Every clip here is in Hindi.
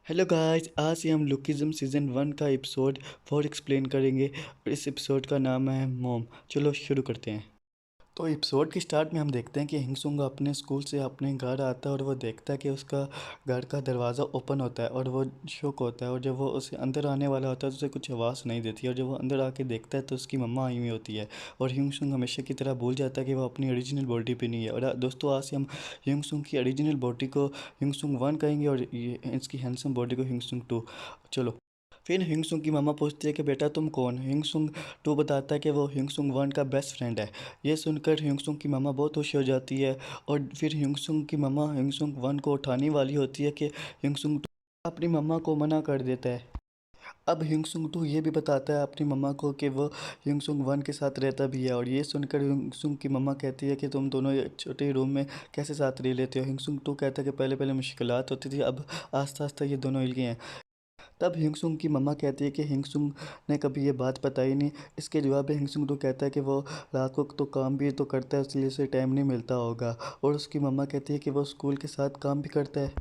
हेलो गाइस, आज ही हम लुकिज्म सीज़न 1 का एपिसोड 4 एक्सप्लेन करेंगे और इस एपिसोड का नाम है मॉम। चलो शुरू करते हैं। तो एपिसोड के स्टार्ट में हम देखते हैं कि हिंगसुंग अपने स्कूल से अपने घर आता है और वो देखता है कि उसका घर का दरवाज़ा ओपन होता है और वो शॉक होता है। और जब वो उसे अंदर आने वाला होता है तो उसे कुछ आवाज़ नहीं देती है। और जब वो अंदर आके देखता है तो उसकी मम्मा आई हुई होती है। और हिंगसुंग हमेशा की तरह भूल जाता है कि वो अपनी ओरिजिनल बॉडी पे नहीं है। और दोस्तों, आज से हम हिंगसुंग की ओरिजिनल बॉडी को हिंगसुंग 1 कहेंगे और ये इसकी हैंडसम बॉडी को हिंगसुंग 2। चलो। फिर हिंगसुंग की मम्मा पूछती है कि बेटा तुम कौन। हिंगसुंग 2 बताता है कि वो हिंगसुंग 1 का बेस्ट फ्रेंड है। ये सुनकर हिंगसुंग की मम्मा बहुत खुश हो जाती है। और फिर हिंगसुंग की मम्मा हिंगसुंग 1 को उठाने वाली होती है कि हिंगसुंग 2 अपनी मम्मा को मना कर देता है। अब हिंगसुंग 2 ये भी बताता है अपनी मम्मा को कि वो हिंगसुंग 1 के साथ रहता भी है। और ये सुनकर हिंगसुंग की मम्मा कहती है कि तुम दोनों एक छोटे रूम में कैसे साथ रह लेते हो। हिंगसुंग 2 कहता है कि पहले पहले मुश्किलात होती थी, अब आस्ता आस्ता ये दोनों हिल गए हैं। तब हिंगसुंग की मम्मा कहती है कि हिंगसुंग ने कभी ये बात बताई नहीं। इसके जवाब में हिंगसुंग तो कहता है कि वो रात को तो काम भी तो करता है, इसलिए उसे टाइम नहीं मिलता होगा। और उसकी मम्मा कहती है कि वो स्कूल के साथ काम भी करता है।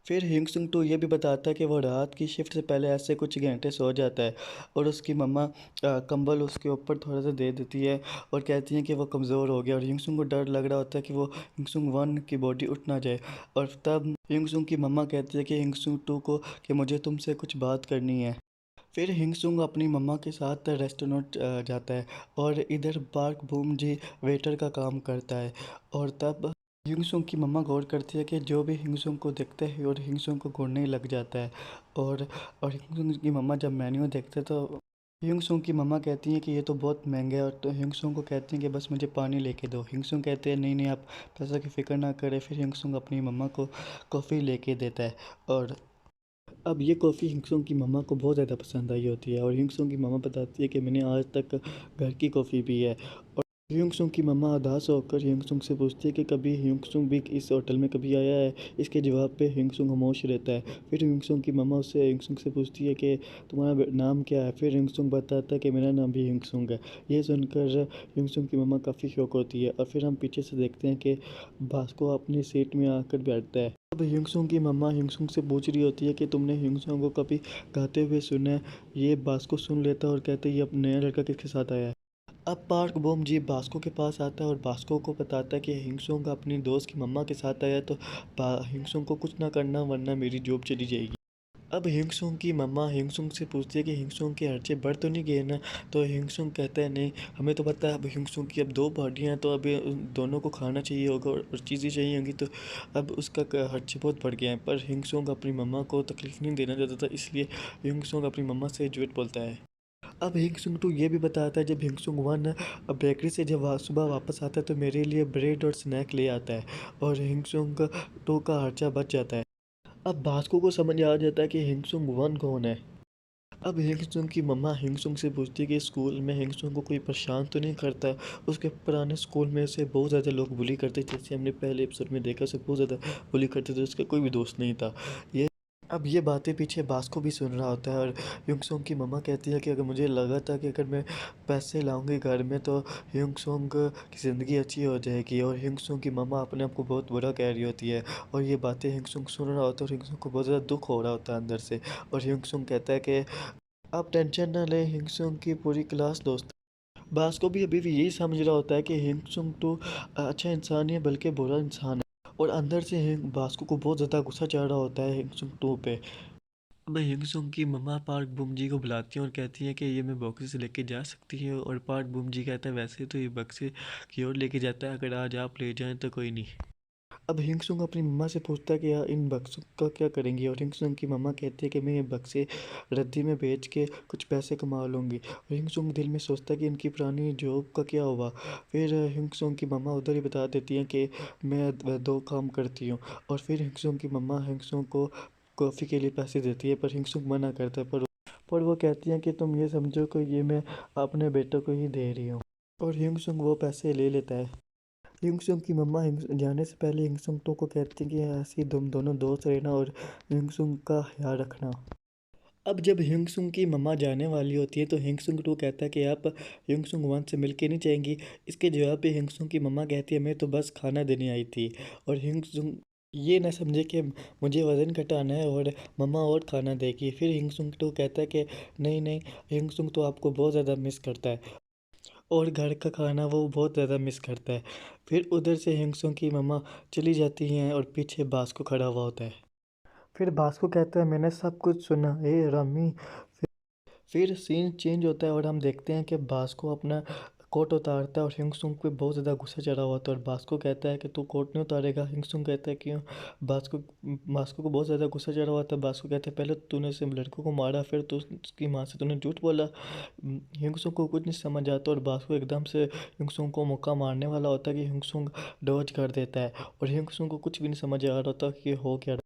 फिर हिंगसुंग तो ये भी बताता है कि वो रात की शिफ्ट से पहले ऐसे कुछ घंटे सो जाता है। और उसकी मम्मा कंबल उसके ऊपर थोड़ा सा दे देती है और कहती है कि वो कमज़ोर हो गया। और हिंगसुंग को डर लग रहा होता है कि वो हिंगसुंग 1 की बॉडी उठ ना जाए। और तब हिंगसुंग की मम्मा कहती है कि हिंगसुंग 2 को कि मुझे तुमसे कुछ बात करनी है। फिर हिंगसुंग अपनी मम्मा के साथ रेस्टोरेंट जाता है और इधर पार्क बूम जी वेटर का काम करता है। और तब हिंगसुंग की मम्मा गौर करती है कि जो भी हिंगसुंग को देखता है और हिंगसुंग को घूरने लग जाता है। और और हिंगसुंग की मम्मा जब मेन्यू देखते हैं तो हिंगसुंग की मम्मा कहती हैं कि ये तो बहुत महंगा है। और तो हिंगसुंग को कहती हैं कि बस मुझे पानी लेके दो। हिंगसुंग कहते हैं नहीं नहीं, आप पैसा की फ़िक्र ना करें। फिर हिंगसुंग अपनी मम्मा को कॉफ़ी लेके देता है। और अब ये कॉफ़ी हिंगसुंग की मम्मा को बहुत ज़्यादा पसंद आई होती है। और हिंगसुंग की मम्मा बताती है कि मैंने आज तक घर की कॉफ़ी पी है। और हिंगसुंग की मम्मा उदास होकर हिंगसुंग से पूछती है कि कभी हिंगसुंग भी इस होटल में कभी आया है। इसके जवाब पे हिंगसुंग खामोश रहता है। फिर हिंगसुंग की मम्मा उससे हिंगसुंग से पूछती है कि तुम्हारा नाम क्या है। फिर हिंगसुंग बताता है कि मेरा नाम भी हिंगसुंग है। ये सुनकर हिंगसुंग की मम्मा काफ़ी शौक होती है। और फिर हम पीछे से देखते हैं कि भास्को अपनी सीट में आकर बैठता है। अब हिंगसुंग की मम्मा हिंगसुंग से पूछ रही होती है कि तुमने हिंगसुंग को कभी गाते हुए सुना है। ये बास्को सुन लेता है और कहता है ये अब नया लड़का किसके साथ आया है। अब पार्क बॉम जी बास्को के पास आता है और बास्को को बताता है कि हिंगसुंग अपनी दोस्त की मम्मा के साथ आया है, तो हिंगसुंग को कुछ ना करना वरना मेरी जॉब चली जाएगी। अब हिंगसुंग की मम्मा हिंगसुंग से पूछती है कि हिंगसुंग के खर्चे बढ़ तो नहीं गए ना। तो हिंगसुंग कहता है नहीं, हमें तो पता है अब हिंगसुंग की अब 2 बॉडियाँ हैं, तो अभी उन दोनों को खाना चाहिए होगा और चीज़ें चाहिए होंगी, तो अब उसका खर्चे बहुत बढ़ गए हैं। पर हिंगसुंग अपनी मम्मा को तकलीफ़ नहीं देना चाहता था, इसलिए हिंगसुंग अपनी मम्मा से झूठ बोलता है। अब हिंगसुंग 2 ये भी बताता है जब हिंगसुंग 1 बेकरी से जब सुबह वापस आता है तो मेरे लिए ब्रेड और स्नैक ले आता है। और हिंगसुंग 2 का खर्चा बच जाता है। अब भास्को को समझ आ जाता है कि हिंगसुंग 1 कौन है। अब हिंगसुंग की मम्मा हिंगसुंग से पूछती है कि स्कूल में हिंगसुंग को कोई परेशान तो नहीं करता। उसके पुराने स्कूल में उसे बहुत ज़्यादा लोग बुली करते थे, जैसे हमने पहले एपिसोड में देखा, उसे बहुत ज़्यादा बुली करते थे, उसका कोई भी दोस्त नहीं था। ये अब ये बातें पीछे बास्को भी सुन रहा होता है। और हिंगसुंग की मम्मा कहती है कि अगर मुझे लगा था कि अगर मैं पैसे लाऊंगी घर में तो हिंगसुंग की ज़िंदगी अच्छी हो जाएगी। और हिंगसुंग की मम्मा अपने आप को बहुत बुरा कह रही होती है। और ये बातें हिंगसुंग सुन रहा होता है और हिंगसुंग को बहुत ज़्यादा दुख हो रहा होता है अंदर से। और हिंगसुंग कहता है कि आप टेंशन ना लें, हिंगसुंग की पूरी क्लास दोस्त। बास्को भी यही समझ रहा होता है कि हिंगसुंग तो अच्छा इंसान नहीं है बल्कि बुरा इंसान है। और अंदर से बास्को को बहुत ज़्यादा गुस्सा चढ़ रहा होता है हिंगसुंग 2 पे। अब हिंगसुंग की मम्मा पार्क बुम जी को बुलाती हैं और कहती हैं कि ये मैं बक्से से लेके जा सकती है। और पार्क बुम जी कहता है वैसे तो ये बक्से की ओर लेके जाता है, अगर आज आप ले जाएं तो कोई नहीं। अब हिंगसुंग अपनी मम्मा से पूछता है कि यार इन बक्सों का क्या करेंगी। और हिंगसुंग की मम्मा कहती है कि मैं ये बक्से रद्दी में बेच के कुछ पैसे कमा लूँगी। और हिंगसुंग दिल में सोचता है कि इनकी पुरानी जॉब का क्या हुआ। फिर हिंगसुंग की मम्मा उधर ही बता देती हैं कि मैं 2 काम करती हूँ। और फिर हिंगसुंग की मम्मा हिंगसुंग को कॉफ़ी के लिए पैसे देती है, पर हिंगसुंग मना करता है। पर वो कहती हैं कि तुम ये समझो कि ये मैं अपने बेटों को ही दे रही हूँ। और हिंगसुंग वो पैसे ले लेता है। हिंगसुंग की मम्मा जाने से पहले हिंगसुंग तो को कहती हैं कि ऐसे ही तुम दोनों दोस्त रहना और हिंगसुंग का ख्याल रखना। अब जब हिंगसुंग की मम्मा जाने वाली होती है तो हिंगसुंग 2 कहता है कि आप हिंगसुंग 1 से मिलके नहीं जाएंगी। इसके जवाब पे हिंगसुंग की मम्मा कहती है मैं तो बस खाना देने आई थी। और हिंगसुंग ये ना समझे कि मुझे वज़न घटाना है और मम्मा और खाना देगी। फिर हिंगसुंग तो कहता है कि नहीं नहीं, हिंगसुंग तो आपको बहुत ज़्यादा मिस करता है और घर का खाना वो बहुत ज़्यादा मिस करता है। फिर उधर से हिंगसुंग की मम्मा चली जाती हैं और पीछे बास्को खड़ा हुआ होता है। फिर बास्को कहता है मैंने सब कुछ सुना, ए रमी। फिर सीन चेंज होता है और हम देखते हैं कि बास्को अपना कोट उतारता है और हिंगसुंग पे बहुत ज़्यादा गुस्सा चढ़ा हुआ होता है और बास्को कहता है कि तू कोट नहीं उतारेगा। हिंगसुंग कहता है क्यों। बास्को बास्को को बहुत ज़्यादा गुस्सा चढ़ा हुआ था। बास्को कहता है पहले तूने उस लड़कों को मारा, फिर तू उसकी माँ से तूने झूठ बोला। हिंगसुंग को कुछ नहीं समझ आता और बास्को एकदम से हिंगसुंग को मुक्का मारने वाला होता है कि हिंगसुंग डॉज कर देता है और हिंगसुंग को कुछ भी नहीं समझ आ रहा होता कि हो क्या।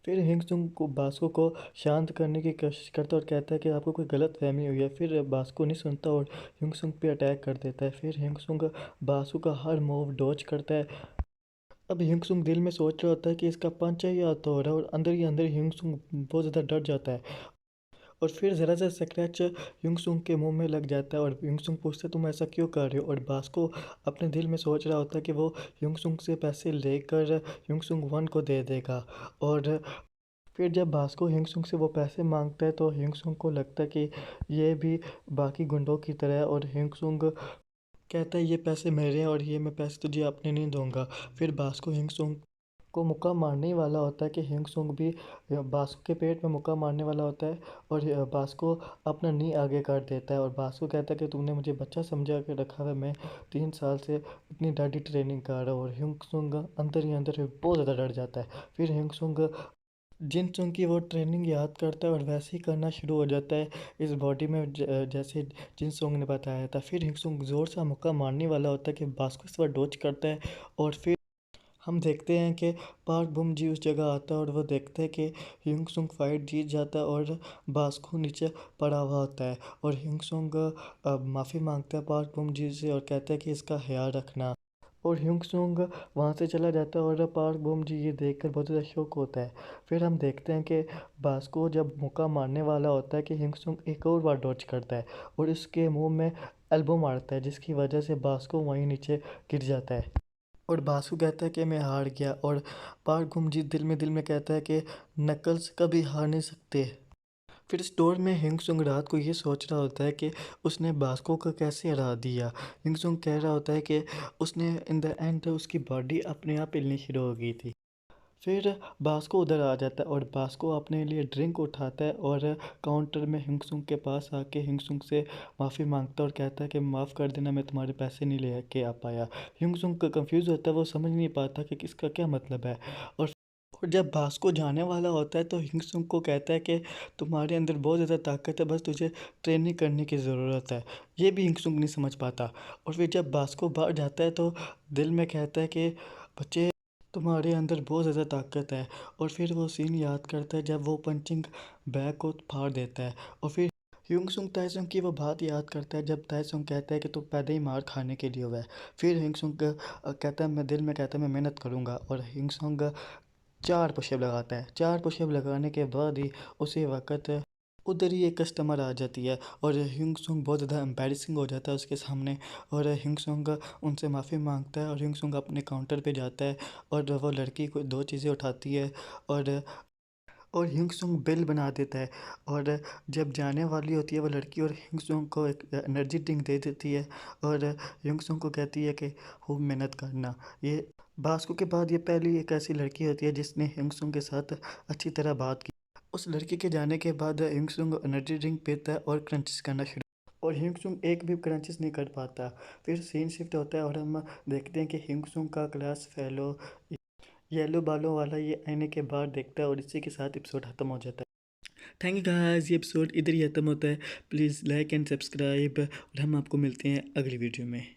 फिर हिंगसुंग को बास्को को शांत करने की कोशिश करता है और कहता है कि आपको कोई गलत फहमी हुई है। फिर बास्को नहीं सुनता और हिंगसुंग पे अटैक कर देता है। फिर हिंगसुंग बासु का हर मूव डॉज करता है। अब हिंगसुंग दिल में सोच रहा होता है कि इसका पंचा ही आता हो रहा है और अंदर ही अंदर हिंगसुंग बहुत ज़्यादा डर जाता है और फिर ज़रा सा स्क्रैच हिंगसुंग के मुंह में लग जाता है और हिंगसुंग पूछता है तुम ऐसा क्यों कर रहे हो। और बास्को अपने दिल में सोच रहा होता है कि वो हिंगसुंग से पैसे लेकर हिंगसुंग वन को दे देगा। और फिर जब भास्को हिंगसुंग से वो पैसे मांगता है तो हिंगसुंग को लगता है कि ये भी बाकी गुंडों की तरह है और हिंगसुंग कहता है ये पैसे मेरे हैं और ये मैं पैसे तुझे अपने नहीं दूंगा। फिर भास्को हिंगसुंग को मुक्का मारने ही वाला होता है कि हिंगसुंग भी बास्को के पेट में मुक्का मारने वाला होता है और बास्को अपना नी आगे कर देता है और बास्को कहता है कि तूने मुझे बच्चा समझा के रखा है, मैं 3 साल से इतनी डाढ़ी ट्रेनिंग कर रहा हूँ। और हिंगसुंग अंदर ही अंदर बहुत ज़्यादा डर जाता है। फिर हिंगसुंग जिन की वो ट्रेनिंग याद करता है और वैसे ही करना शुरू हो जाता है इस बॉडी में जैसे जिन ने बताया था। फिर हिंगसुंग ज़ोर से मुक्का मारने वाला होता है कि बास्को इस बार डोज करता है और फिर हम देखते हैं कि पार्क बुम जी उस जगह आता है और वो देखता है कि हिंगसुंग फाइट जीत जाता है और बास्को नीचे पड़ा हुआ होता है और हिंगसुंग माफ़ी मांगता है पार्क बुम जी से और कहता है कि इसका ख्याल रखना। और हिंगसुंग वहाँ से चला जाता है और पार्क बम जी ये देखकर बहुत ज़्यादा शौक होता है। फिर हम देखते हैं कि बास्को जब मुक्का मारने वाला होता है कि हिंगसुंग एक और बार डॉज करता है और उसके मुंह में एल्बो मारता है जिसकी वजह से बास्को वहीं नीचे गिर जाता है और बासु कहता है कि मैं हार गया और पार्क गुमजी दिल में कहता है कि नकल्स कभी हार नहीं सकते। फिर स्टोर में हिंगसुंग रात को ये सोच रहा होता है कि उसने बास्को को कैसे हरा दिया। हिंगसुंग कह रहा होता है कि उसने इन द एंड उसकी बॉडी अपने आप हिलनी शुरू हो गई थी। फिर बास्को उधर आ जाता है और बास्को अपने लिए ड्रिंक उठाता है और काउंटर में हिंगसुंग के पास आके हिंगसुंग से माफ़ी मांगता है और कहता है कि माफ़ कर देना, मैं तुम्हारे पैसे नहीं लेके आ पाया। हिंगसुंग कंफ्यूज होता है, वो समझ नहीं पाता कि इसका क्या मतलब है। और और जब बास्को जाने वाला होता है तो हिंगसुंग को कहता है कि तुम्हारे अंदर बहुत ज़्यादा ताकत है, बस तुझे ट्रेनिंग करने की ज़रूरत है। ये भी हिंगसुंग नहीं समझ पाता। और फिर जब बास्को बाहर जाता है तो दिल में कहता है कि बच्चे तुम्हारे अंदर बहुत ज़्यादा ताकत है। और फिर वो सीन याद करता है जब वो पंचिंग बैग को फाड़ देता है और फिर हिंगसुंग ताइसुंग की वो बात याद करता है जब ताइसुंग कहता है कि तू पैदा ही मार खाने के लिए हुआ है। फिर हिंगसुंग कहता है मैं दिल में कहता है मैं मेहनत करूँगा और हिंगसुंग 4 पुशअप लगाता है। 4 पुशअप लगाने के बाद ही उसी वक़्त उधर ही एक कस्टमर आ जाती है और हिंगसुंग बहुत ज़्यादा एम्बैरेसिंग हो जाता है उसके सामने और हिंगसुंग उनसे माफ़ी मांगता है और हिंगसुंग अपने काउंटर पे जाता है और वो लड़की को 2 चीज़ें उठाती है और और हिंगसुंग बिल बना देता है। और जब जाने वाली होती है वो लड़की और हिंगसुंग को एक एनर्जी ड्रिंक दे देती है और हिंगसुंग को कहती है कि खूब मेहनत करना। ये बास्को के बाद ये पहली एक ऐसी लड़की होती है जिसने हिंगसुंग के साथ अच्छी तरह बात की। उस लड़की के जाने के बाद हिंगसुंग एनर्जी ड्रिंक पीता है और क्रंचेस करना शुरू और हिंगसुंग एक भी क्रंचेस नहीं कर पाता। फिर सीन शिफ्ट होता है और हम देखते हैं कि हिंगसुंग का क्लास फेलो येलो बालों वाला ये आने के बाद देखता है और इसी के साथ एपिसोड खत्म हो जाता है। थैंक यू गाइस, ये एपिसोड इधर ही खत्म होता है। प्लीज़ लाइक एंड सब्सक्राइब और हम आपको मिलते हैं अगली वीडियो में।